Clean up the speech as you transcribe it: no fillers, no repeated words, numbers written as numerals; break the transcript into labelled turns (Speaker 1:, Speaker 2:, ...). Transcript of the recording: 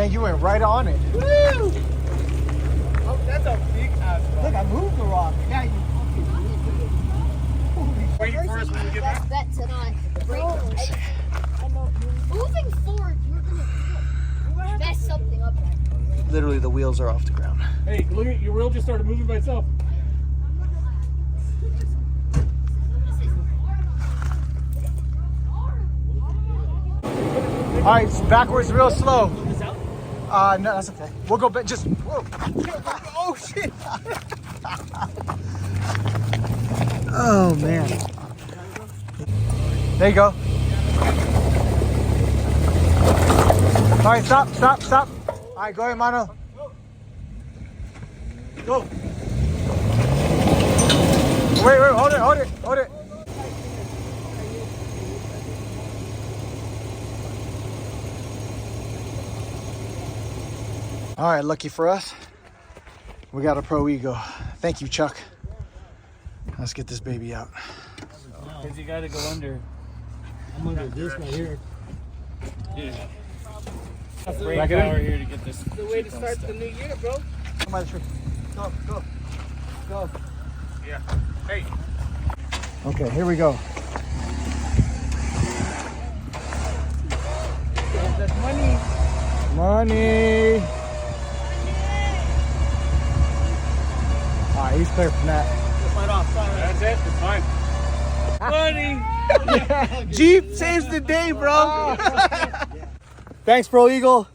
Speaker 1: man, you went right on it.
Speaker 2: Woo! Oh, that's a big ass rock.
Speaker 1: Look, I moved the rock. Yeah, you
Speaker 2: Wait for us when we get back.
Speaker 3: Bet to not break anything. Moving forward, you're gonna mess something up.
Speaker 1: literally the wheels are off the ground.
Speaker 2: Hey, look at your wheel just started moving by itself.
Speaker 1: All right, it's backwards real slow. No, that's okay. We'll go back. Just whoa. Oh shit. Oh man. There you go. All right, stop. All right, go ahead, Mano. Go. Wait, hold it. All right, lucky for us, we got a Pro Ego. Thank you, Chuck. Let's get this baby out.
Speaker 2: Because you got to go under.
Speaker 4: I'm under this right here.
Speaker 2: Yeah. Brain power here to get this. The way to start the new year, bro.
Speaker 1: Come by the tree. Go.
Speaker 2: Yeah. Hey.
Speaker 1: Okay, here we go.
Speaker 2: That's money.
Speaker 1: Money. All right, he's clear from that.
Speaker 2: That's it. It's fine. Money.
Speaker 1: Jeep saves the day, bro. Thanks, Pro Eagle.